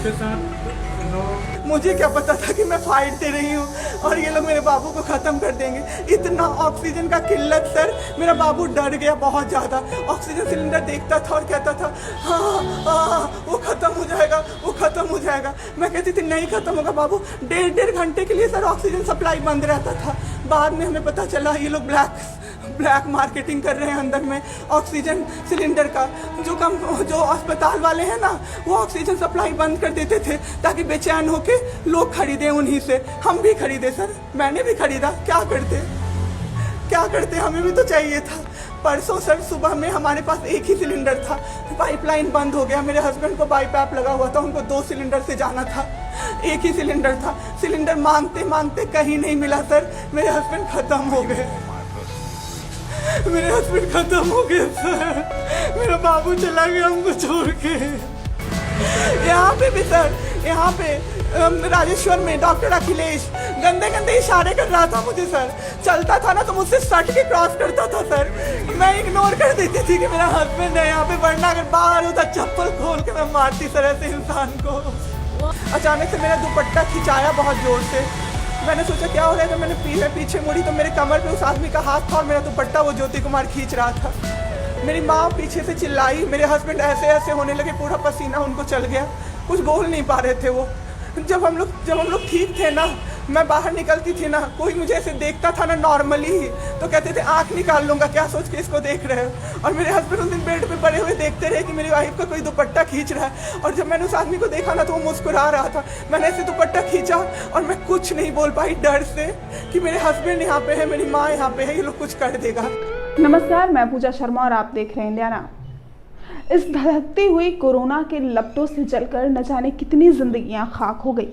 आपके साथ लोग, मुझे क्या पता था कि मैं फाइट दे रही हूँ और ये लोग मेरे बाबू को ख़त्म कर देंगे। इतना ऑक्सीजन का किल्लत सर, मेरा बाबू डर गया बहुत ज़्यादा। ऑक्सीजन सिलेंडर देखता था और कहता था हाँ वो ख़त्म हो जाएगा, वो ख़त्म हो जाएगा। मैं कहती थी नहीं ख़त्म होगा बाबू। 1.5 घंटे के लिए सर ऑक्सीजन सप्लाई बंद रहता था। बाद में हमें पता चला ये लोग ब्लैक मार्केटिंग कर रहे हैं अंदर में ऑक्सीजन सिलेंडर का। जो अस्पताल वाले हैं ना, वो ऑक्सीजन सप्लाई बंद कर देते थे ताकि बेचैन होके लोग खरीदें उन्हीं से। हम भी खरीदे सर, मैंने भी खरीदा। क्या करते हमें भी तो चाहिए था। परसों सर सुबह में हमारे पास एक ही सिलेंडर था, पाइपलाइन बंद हो गया। मेरे हस्बैंड को बाईपैप लगा हुआ था, उनको 2 सिलेंडर से जाना था। एक ही सिलेंडर था। सिलेंडर मांगते मांगते कहीं नहीं मिला सर। मेरे हस्बैंड खत्म हो गए सर। मेरा बाबू चला गया हमको छोड़ के। यहाँ पे भी सर, यहाँ पे राजेश्वर में डॉक्टर अखिलेश गंदे गंदे इशारे कर रहा था मुझे सर। चलता था ना तो मुझसे सट के क्रॉस करता था सर। मैं इग्नोर कर देती थी कि मेरा हस्बैंड है यहाँ पे, वरना अगर बाहर होता चप्पल खोल के मैं मारती सर ऐसे इंसान को। अचानक से मेरा दुपट्टा खिंचाया बहुत जोर से। मैंने सोचा क्या हो रहा है। जब मैंने पीछे मुड़ी तो मेरे कमर पे उस आदमी का हाथ था और मेरा दुपट्टा वो ज्योति कुमार खींच रहा था। मेरी माँ पीछे से चिल्लाई, मेरे हस्बैंड ऐसे ऐसे होने लगे, पूरा पसीना उनको चल गया, कुछ बोल नहीं पा रहे थे वो। जब हम लोग ठीक थे ना, मैं बाहर निकलती थी ना, कोई मुझे ऐसे देखता था ना नॉर्मली ही तो कहते थे आँख निकाल लूँगा, क्या सोच के इसको देख रहे हो। और मेरे हस्बैंड उस दिन बेड पे पड़े हुए देखते रहे कि मेरी वाइफ का कोई दुपट्टा खींच रहा है। और जब मैंने उस आदमी को देखा ना तो वो मुस्कुरा रहा था। मैंने ऐसे दुपट्टा खींचा और मैं कुछ नहीं बोल पाई डर से कि मेरे हस्बैंड यहाँ पे है, मेरी माँ यहाँ पे है, ये लोग कुछ कर देगा। नमस्कार, मैं पूजा शर्मा और आप देख रहे हैं इंडिया नाउ। इस धधकती हुई कोरोना के लपटों से जलकर न जाने कितनी जिंदगियां खाक हो गई,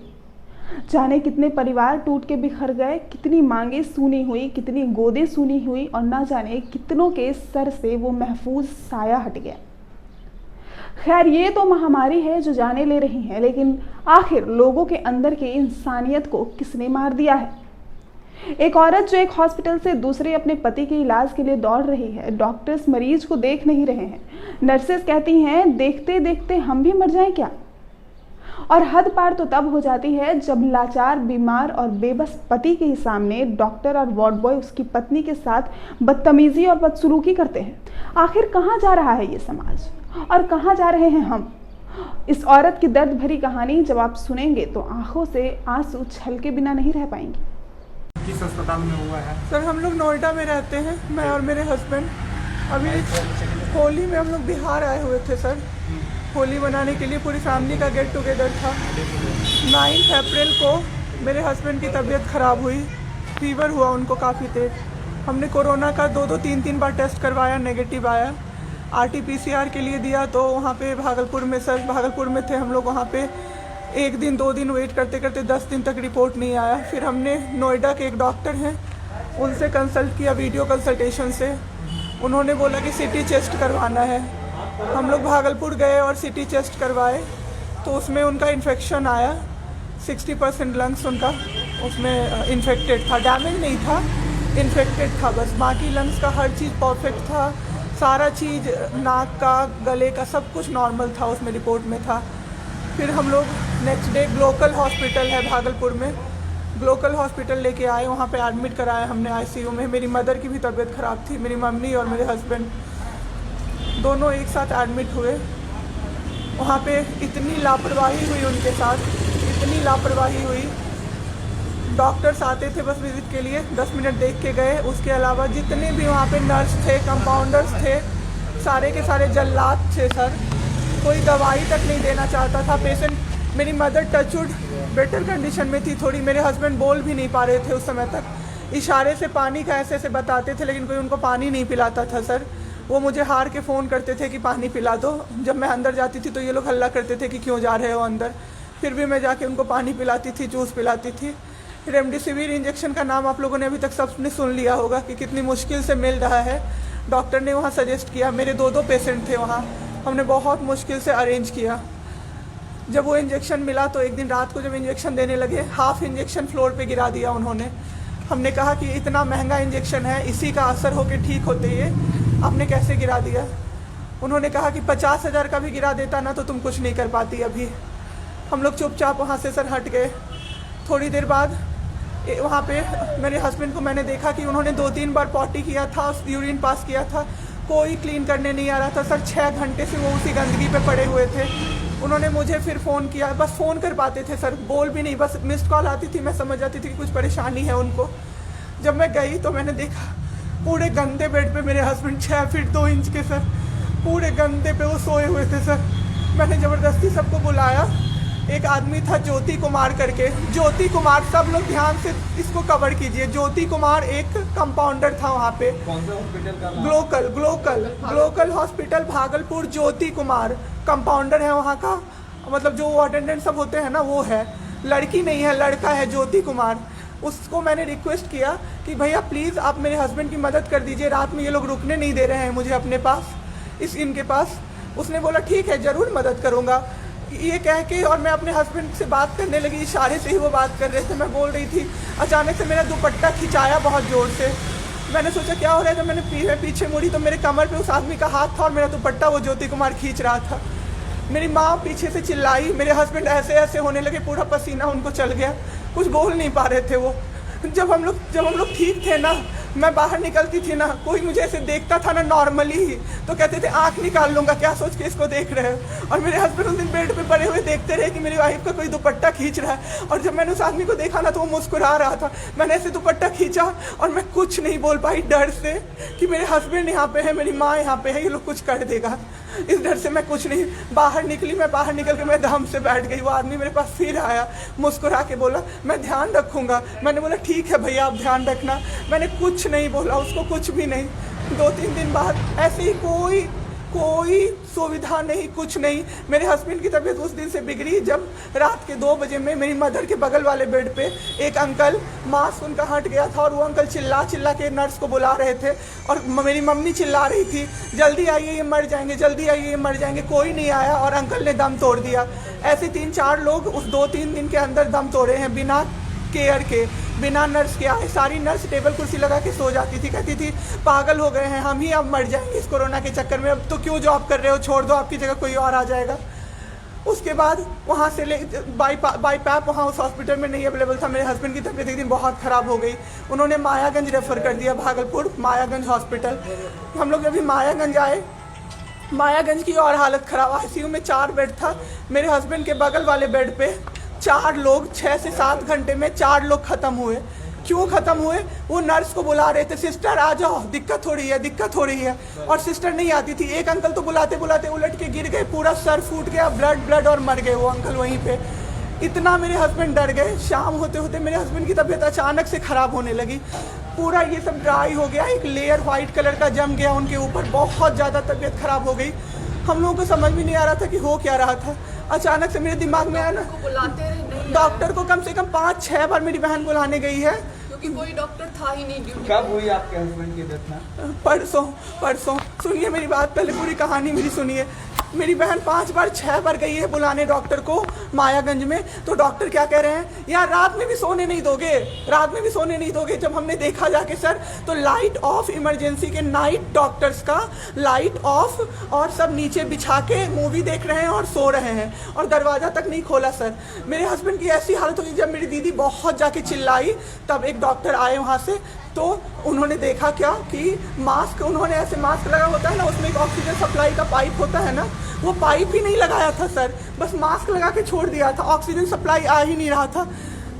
जाने कितने परिवार टूट के बिखर गए, कितनी मांगे सूनी हुई, कितनी गोदें सूनी हुई और न जाने कितनों के सर से वो महफूज साया हट गया। खैर, ये तो महामारी है जो जाने ले रही है, लेकिन आखिर लोगों के अंदर की इंसानियत को किसने मार दिया है। एक औरत जो एक हॉस्पिटल से दूसरे अपने पति के इलाज के लिए दौड़ रही है। डॉक्टर्स मरीज को देख नहीं रहे हैं। नर्सेस कहती हैं देखते देखते हम भी मर जाएं क्या। और हद पार तो तब हो जाती है जब लाचार, बीमार और बेबस पति के ही सामने डॉक्टर और वार्ड बॉय उसकी पत्नी के साथ बदतमीजी और बदसलूकी करते हैं। आखिर कहाँ जा रहा है ये समाज और कहाँ जा रहे हैं हम। इस औरत की दर्द भरी कहानी जब आप सुनेंगे तो आंखों से आंसू छलके बिना नहीं रह पाएंगे। किस अस्पताल में हुआ है? सर हम लोग नोएडा में रहते हैं, मैं और मेरे हस्बैंड। अभी होली में हम लोग बिहार आए हुए थे सर, होली मनाने के लिए। पूरी फैमिली का गेट टुगेदर था। 9 अप्रैल को मेरे हस्बैंड की तबीयत ख़राब हुई, फीवर हुआ उनको काफ़ी तेज। हमने कोरोना का 2-2, 3-3 बार टेस्ट करवाया, नेगेटिव आया। RT-PCR के लिए दिया तो वहाँ पे भागलपुर में थे हम लोग। वहाँ पे 1 दिन 2 दिन वेट करते करते 10 दिन तक रिपोर्ट नहीं आया। फिर हमने नोएडा के एक डॉक्टर हैं उनसे कंसल्ट किया, वीडियो कंसल्टेशन से। उन्होंने बोला कि CT चेस्ट करवाना है। हम लोग भागलपुर गए और CT चेस्ट करवाए तो उसमें उनका इन्फेक्शन आया। 60% लंग्स उनका उसमें इन्फेक्टेड था, डैमेज नहीं था, इन्फेक्टेड था बस। बाकी लंग्स का हर चीज़ परफेक्ट था, सारा चीज़ नाक का, गले का सब कुछ नॉर्मल था, उसमें रिपोर्ट में था। फिर हम लोग नेक्स्ट डे ग्लोकल हॉस्पिटल है भागलपुर में, ग्लोकल हॉस्पिटल लेके आए। वहाँ पे एडमिट कराया हमने ICU में। मेरी मदर की भी तबीयत ख़राब थी, मेरी मम्मी और मेरे हस्बैंड दोनों एक साथ एडमिट हुए। वहाँ पे इतनी लापरवाही हुई उनके साथ, इतनी लापरवाही हुई। डॉक्टर्स आते थे बस विजिट के लिए, 10 मिनट देख के गए। उसके अलावा जितने भी वहाँ पे नर्स थे, कंपाउंडर्स थे, सारे के सारे जल्लाद थे सर। कोई दवाई तक नहीं देना चाहता था पेशेंट। मेरी मदर टचवुड बेटर कंडीशन में थी थोड़ी, मेरे हस्बैंड बोल भी नहीं पा रहे थे उस समय तक। इशारे से पानी का ऐसे ऐसे बताते थे, लेकिन कोई उनको पानी नहीं पिलाता था सर। वो मुझे हार के फ़ोन करते थे कि पानी पिला दो। जब मैं अंदर जाती थी तो ये लोग हल्ला करते थे कि क्यों जा रहे हो अंदर। फिर भी मैं जाके उनको पानी पिलाती थी, जूस पिलाती थी। रेमडेसिविर इंजेक्शन का नाम आप लोगों ने अभी तक सबने सुन लिया होगा कि कितनी मुश्किल से मिल रहा है। डॉक्टर ने वहाँ सजेस्ट किया, मेरे 2 पेशेंट थे वहाँ, हमने बहुत मुश्किल से अरेंज किया। जब वो इंजेक्शन मिला तो एक दिन रात को जब इंजेक्शन देने लगे, हाफ इंजेक्शन फ्लोर पे गिरा दिया उन्होंने। हमने कहा कि इतना महंगा इंजेक्शन है, इसी का असर होके ठीक होते ये आपने कैसे गिरा दिया। उन्होंने कहा कि 50,000 का भी गिरा देता ना तो तुम कुछ नहीं कर पाती अभी। हम लोग चुपचाप वहाँ से सर हट गए। थोड़ी देर बाद वहाँ पे मेरे हस्बैंड को मैंने देखा कि उन्होंने 2-3 बार पॉटी किया था, यूरिन पास किया था, कोई क्लीन करने नहीं आ रहा था सर। 6 घंटे से वो उसी गंदगी पे पड़े हुए थे। उन्होंने मुझे फिर फ़ोन किया, बस फ़ोन कर पाते थे सर, बोल भी नहीं, बस मिस्ड कॉल आती थी, मैं समझ जाती थी कि कुछ परेशानी है उनको। जब मैं गई तो मैंने देखा पूरे गंदे बेड पे मेरे हस्बैंड 6 फीट 2 इंच के सर, पूरे गंदे पे वो सोए हुए थे सर। मैंने ज़बरदस्ती सबको बुलाया। एक आदमी था ज्योति कुमार करके, ज्योति कुमार, सब लोग ध्यान से इसको कवर कीजिए। ज्योति कुमार एक कंपाउंडर था वहाँ पे। कौन सा हॉस्पिटल का नाम? Glocal hospital Bhagalpur. Jyoti Kumar compounder है वहाँ का, मतलब जो अटेंडेंट सब होते हैं ना वो है, लड़की नहीं है, लड़का है ज्योति कुमार। उसको मैंने रिक्वेस्ट किया कि भैया प्लीज़ आप मेरे हस्बैंड की मदद कर दीजिए, रात में ये लोग रुकने नहीं दे रहे हैं मुझे अपने पास, इनके पास। उसने बोला ठीक है ज़रूर मदद करूँगा, ये कह के, और मैं अपने हस्बैंड से बात करने लगी, इशारे से ही वो बात कर रहे थे, मैं बोल रही थी। अचानक से मेरा दुपट्टा खिंचाया बहुत ज़ोर से। मैंने सोचा क्या हो रहा है, जब मैंने पीछे मुड़ी तो मेरे कमर पे उस आदमी का हाथ था और मेरा दुपट्टा वो ज्योति कुमार खींच रहा था। मेरी माँ पीछे से चिल्लाई, मेरे हस्बैंड ऐसे ऐसे होने लगे, पूरा पसीना उनको चल गया, कुछ बोल नहीं पा रहे थे वो। जब हम लोग ठीक थे ना, मैं बाहर निकलती थी ना, कोई मुझे ऐसे देखता था ना नॉर्मली ही, तो कहते थे आंख निकाल लूँगा, क्या सोच के इसको देख रहे हो। और मेरे हस्बैंड उस दिन बेड पे पड़े हुए देखते रहे कि मेरी वाइफ का कोई दुपट्टा खींच रहा है। और जब मैंने उस आदमी को देखा ना तो वो मुस्कुरा रहा था। मैंने ऐसे दुपट्टा खींचा और मैं कुछ नहीं बोल पाई, डर से कि मेरे हस्बैंड यहाँ पे है, मेरी माँ यहाँ पे है, ये लोग कुछ कर देगा, इस डर से मैं कुछ नहीं बाहर निकली। मैं बाहर निकल के मैं दम से बैठ गई। वो आदमी मेरे पास फिर आया, मुस्कुरा के बोला मैं ध्यान रखूँगा। मैंने बोला ठीक है भैया आप ध्यान रखना। मैंने कुछ नहीं बोला उसको, कुछ भी नहीं। 2-3 दिन बाद ऐसे ही कोई सुविधा नहीं, कुछ नहीं। मेरे हस्बैंड की तबीयत उस दिन से बिगड़ी जब रात के 2 बजे में मेरी मदर के बगल वाले बेड पे एक अंकल, मास्क उनका हट गया था और वो अंकल चिल्ला के नर्स को बुला रहे थे और मेरी मम्मी चिल्ला रही थी जल्दी आइए ये मर जाएंगे, जल्दी आइए ये मर जाएंगे। कोई नहीं आया और अंकल ने दम तोड़ दिया। ऐसे 3-4 लोग उस 2-3 दिन के अंदर दम तोड़े हैं बिना केयर के, बिना नर्स के आए। सारी नर्स टेबल कुर्सी लगा के सो जाती थी, कहती थी पागल हो गए हैं हम ही, अब मर जाएंगे इस कोरोना के चक्कर में, अब तो क्यों जॉब कर रहे हो, छोड़ दो, आपकी जगह कोई और आ जाएगा। उसके बाद वहाँ से बाई पैप वहाँ उस हॉस्पिटल में नहीं अवेलेबल था। मेरे हस्बैंड की तबीयत एक दिन बहुत ख़राब हो गई, उन्होंने मायागंज रेफ़र कर दिया, भागलपुर मायागंज हॉस्पिटल। हम लोग अभी मायागंज आए, मायागंज की और हालत ख़राब। ICU में 4 बेड था। मेरे हस्बैंड के बगल वाले बेड पे 4 लोग 6 से 7 घंटे में 4 लोग ख़त्म हुए। क्यों ख़त्म हुए? वो नर्स को बुला रहे थे, सिस्टर आ जाओ, दिक्कत हो रही है, और सिस्टर नहीं आती थी। एक अंकल तो बुलाते बुलाते उलट के गिर गए, पूरा सर फूट गया, ब्लड और मर गए वो अंकल वहीं पे। इतना मेरे हस्बैंड डर गए। शाम होते होते मेरे हस्बैंड की तबीयत अचानक से ख़राब होने लगी, पूरा ये सब ड्राई हो गया, एक लेयर वाइट कलर का जम गया उनके ऊपर, बहुत ज़्यादा तबीयत ख़राब हो गई। हम लोगों को समझ भी नहीं आ रहा था कि हो क्या रहा था। अचानक से मेरे दिमाग में आया ना, डॉक्टर को कम से कम 5-6 बार मेरी बहन बुलाने गई है, क्योंकि कोई डॉक्टर था ही नहीं ड्यूटी। कब हुई आपके हस्बैंड की डेथ ना? परसों। सुनिए मेरी बात, पहले पूरी कहानी मेरी सुनिए। मेरी बहन 5-6 बार गई है बुलाने डॉक्टर को मायागंज में, तो डॉक्टर क्या कह रहे हैं, यार रात में भी सोने नहीं दोगे। जब हमने देखा जाके सर, तो लाइट ऑफ, इमरजेंसी के नाइट डॉक्टर्स का लाइट ऑफ, और सब नीचे बिछा के मूवी देख रहे हैं और सो रहे हैं, और दरवाज़ा तक नहीं खोला सर। मेरे हस्बैंड की ऐसी हालत हुई, जब मेरी दीदी बहुत जाके चिल्लाई तब एक डॉक्टर आए वहाँ से, तो उन्होंने देखा क्या कि मास्क, उन्होंने ऐसे मास्क लगा होता है ना, उसमें एक ऑक्सीजन सप्लाई का पाइप होता है ना, वो पाइप ही नहीं लगाया था सर, बस मास्क लगा के छोड़ दिया था, ऑक्सीजन सप्लाई आ ही नहीं रहा था।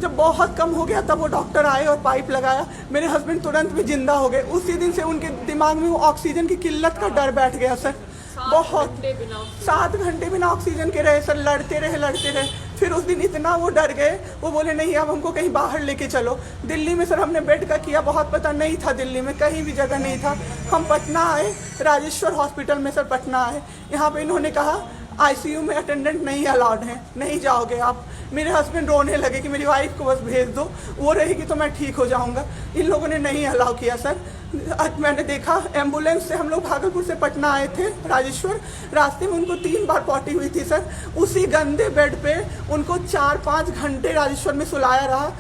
जब बहुत कम हो गया तब वो डॉक्टर आए और पाइप लगाया, मेरे हस्बैंड तुरंत में जिंदा हो गए। उसी दिन से उनके दिमाग में वो ऑक्सीजन की किल्लत का डर बैठ गया सर। बहुत 7 घंटे बिना ऑक्सीजन के रहे सर, लड़ते रहे। फिर उस दिन इतना वो डर गए, वो बोले नहीं अब हमको कहीं बाहर लेके चलो। दिल्ली में सर हमने बेड का किया, बहुत पता नहीं था, दिल्ली में कहीं भी जगह नहीं था। हम पटना आए, राजेश्वर हॉस्पिटल में सर पटना आए। यहाँ पे इन्होंने कहा ICU में अटेंडेंट नहीं अलाउड हैं, नहीं जाओगे आप। मेरे हस्बैंड रोने लगे कि मेरी वाइफ को बस भेज दो, वो रहेगी तो मैं ठीक हो जाऊँगा। इन लोगों ने नहीं अलाउ किया सर। आज मैंने देखा एम्बुलेंस से हम लोग भागलपुर से पटना आए थे राजेश्वर, रास्ते में उनको 3 बार पॉटी हुई थी सर। उसी गंदे बेड पे उनको 4-5 घंटे राजेश्वर में सुलाया रहा।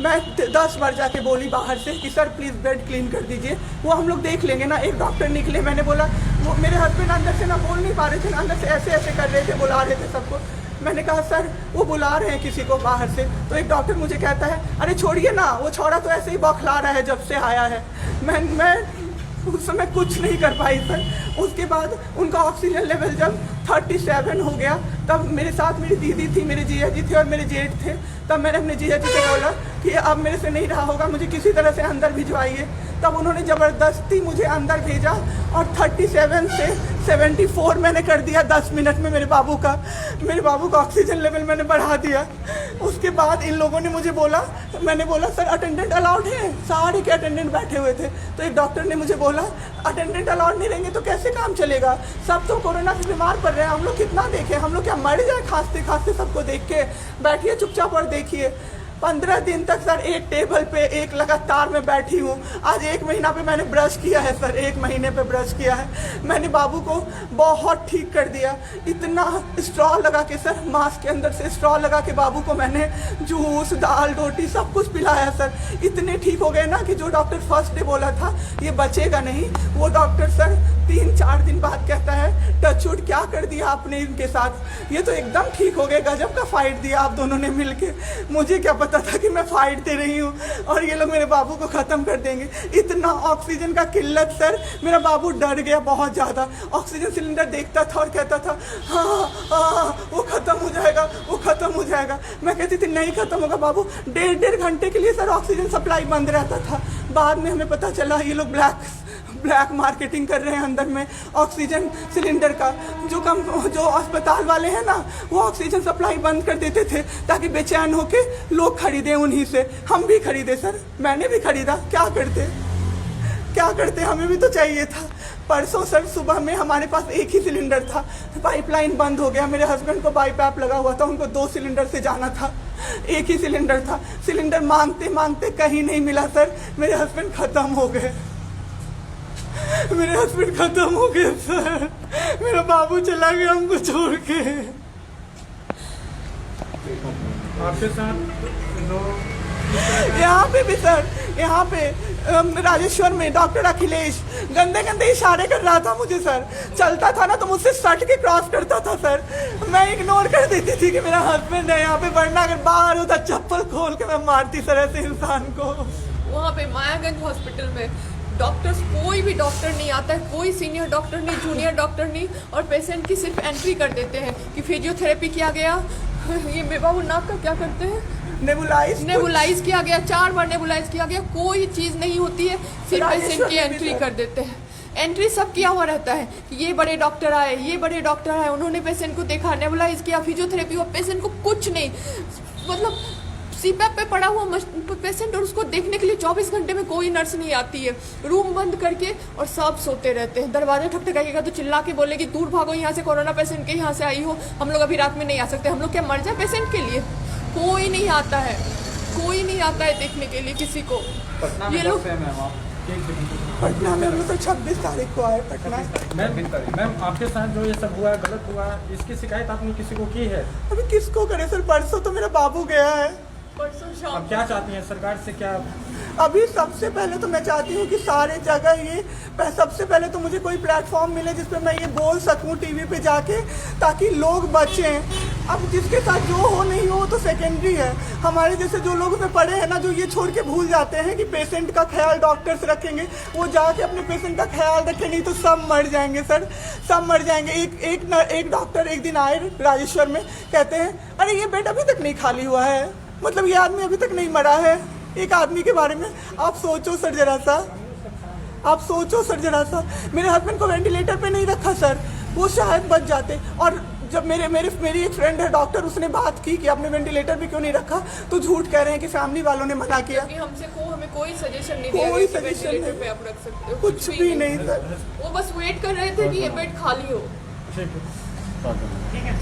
मैं 10 बार जाके बोली बाहर से कि सर प्लीज़ बेड क्लीन कर दीजिए, वो हम लोग देख लेंगे ना। एक डॉक्टर निकले, मैंने बोला, वो मेरे हस्बैंड अंदर से ना बोल नहीं पा रहे थे, अंदर से ऐसे कर रहे थे, बुला रहे थे सबको। मैंने कहा सर वो बुला रहे हैं किसी को बाहर से। तो एक डॉक्टर मुझे कहता है अरे छोड़िए ना, वो छोरा तो ऐसे ही बौखला रहा है जब से आया है। मैं उस समय कुछ नहीं कर पाई सर। उसके बाद उनका ऑक्सीजन लेवल जब 37 हो गया, तब मेरे साथ मेरी दीदी थी, मेरे जीजा जी थे और मेरे जेठ थे। तब मैंने अपने जीजा जी से बोला कि अब मेरे से नहीं रहा होगा, मुझे किसी तरह से अंदर भिजवाइए। तब उन्होंने ज़बरदस्ती मुझे अंदर भेजा और 37 से 74 मैंने कर दिया 10 मिनट में। मेरे बाबू का ऑक्सीजन लेवल मैंने बढ़ा दिया। उसके बाद इन लोगों ने मुझे बोला, मैंने बोला सर अटेंडेंट अलाउड है, सारे के अटेंडेंट बैठे हुए थे। तो एक डॉक्टर ने मुझे बोला अटेंडेंट अलाउड नहीं रहेंगे तो कैसे काम चलेगा, सब तो कोरोना से बीमार पड़ रहे हैं, हम लोग कितना देखें, हम लोग क्या मर जाए खांसते खांसते सबको देख के, बैठिए चुपचाप और देखिए। 15 दिन तक सर एक टेबल पे एक लगातार मैं बैठी हूँ। आज 1 महीना पे मैंने ब्रश किया है सर, 1 महीने पे ब्रश किया है मैंने। बाबू को बहुत ठीक कर दिया। इतना स्ट्रॉ लगा के सर, मास्क के अंदर से स्ट्रॉ लगा के बाबू को मैंने जूस दाल रोटी सब कुछ पिलाया सर। इतने ठीक हो गए ना कि जो डॉक्टर फर्स्ट डे बोला था ये बचेगा नहीं, वो डॉक्टर सर 3-4 दिन बाद कहता है टचवुड क्या कर दिया आपने इनके साथ, ये तो एकदम ठीक हो गए, गजब का फाइट दिया आप दोनों ने मिलके। मुझे क्या पता था कि मैं फाइट दे रही हूँ और ये लोग मेरे बाबू को ख़त्म कर देंगे। इतना ऑक्सीजन का किल्लत सर, मेरा बाबू डर गया बहुत ज़्यादा। ऑक्सीजन सिलेंडर देखता था और कहता था हाँ वो ख़त्म हो जाएगा, वो ख़त्म हो जाएगा। मैं कहती थी नहीं ख़त्म होगा बाबू। 1.5 घंटे के लिए सर ऑक्सीजन सप्लाई बंद रहता था। बाद में हमें पता चला ये लोग ब्लैक मार्केटिंग कर रहे हैं अंदर में ऑक्सीजन सिलेंडर का। जो अस्पताल वाले हैं ना वो ऑक्सीजन सप्लाई बंद कर देते थे ताकि बेचैन होके लोग खरीदें उन्हीं से। हम भी खरीदे सर, मैंने भी खरीदा। क्या करते हमें भी तो चाहिए था। परसों सर सुबह में हमारे पास एक ही सिलेंडर था, पाइपलाइन बंद हो गया। मेरे हस्बैंड को बाईपैप लगा हुआ था, उनको 2 सिलेंडर से जाना था, एक ही सिलेंडर था। सिलेंडर मांगते मांगते कहीं नहीं मिला सर, मेरे हस्बैंड ख़त्म हो गए। सर, मेरा बाबू चला गया हमको छोड़ के। आपके साथ यहाँ पे भी सर, यहाँ पे राजेश्वर में डॉक्टर अखिलेश गंदे इशारे कर रहा था मुझे सर। चलता था ना तो मुझसे सट के क्रॉस करता था सर। मैं इग्नोर कर देती थी कि मेरा हस्बैंड है यहाँ पे, वरना अगर बाहर होता चप्पल खोल के मैं मारती सर ऐसे इंसान को। वहाँ पे मायागंज हॉस्पिटल में डॉक्टर्स, कोई भी डॉक्टर नहीं आता है, कोई सीनियर डॉक्टर नहीं, जूनियर डॉक्टर नहीं, और पेशेंट की सिर्फ एंट्री कर देते हैं कि फिजियोथेरेपी किया गया, ये मेरे बाबू नाक का क्या करते हैं, नेबुलाइज किया गया, 4 बार नेबुलाइज किया गया, कोई चीज़ नहीं होती है, सिर्फ पेशेंट की एंट्री कर देते हैं। एंट्री सब किया हुआ रहता है, ये बड़े डॉक्टर आए, उन्होंने पेशेंट को देखा, नेबुलाइज किया, फिजियोथेरेपी हुआ, पेशेंट को कुछ नहीं, मतलब सीपैप पे पड़ा हुआ पेशेंट, और उसको देखने के लिए 24 घंटे में कोई नर्स नहीं आती है। रूम बंद करके और सब सोते रहते हैं। दरवाजा ठकठकाइएगा तो चिल्ला के बोलेगी दूर भागो यहाँ से, कोरोना पेशेंट के यहाँ से आई हो, हम लोग अभी रात में नहीं आ सकते। हम लोग क्या मर जाए पेशेंट के लिए? कोई नहीं आता है देखने के लिए किसी को। ये लोग पटना में हम लोग तो 26 तारीख को आए पटना। मैम आपके साथ जो ये सब हुआ गलत हुआ, इसकी शिकायत आपने किसी को की है? अभी किसको करे सर, परसों तो मेरा बाबू गया है। परसों शाम आप क्या चाहती हैं सरकार से? क्या अभी सबसे पहले तो मैं चाहती हूँ कि सारे जगह ये, सबसे पहले तो मुझे कोई प्लेटफॉर्म मिले जिस पे मैं ये बोल सकूँ टीवी पे जाके, ताकि लोग बचें। अब जिसके साथ जो हो नहीं हो तो सेकेंडरी है। हमारे जैसे जो लोग में पड़े हैं ना, जो ये छोड़ के भूल जाते हैं कि पेशेंट का ख्याल डॉक्टर्स रखेंगे, वो जाके अपने पेशेंट का ख्याल रखें, नहीं तो सब मर जाएंगे सर, सब मर जाएंगे। एक डॉक्टर एक दिन आए राजेश्वर में, कहते हैं अरे ये बेड अभी तक नहीं खाली हुआ है, मतलब ये आदमी अभी तक नहीं मरा है। एक आदमी के बारे में आप सोचो सर जरा सा। मेरे हस्बैंड को वेंटिलेटर पे नहीं रखा सर, वो शायद बच जाते। और जब मेरी एक फ्रेंड है डॉक्टर, उसने बात की कि आपने वेंटिलेटर भी क्यों नहीं रखा, तो झूठ कह रहे हैं कि फैमिली वालों ने मना किया। हमें कोई सजेशन नहीं दिया, कोई सजेशन वेंटिलेटर पे आप रख सकते हो, कुछ भी नहीं सर। वो बस वेट कर रहे थे कि ये बेड खाली हो। ठीक है।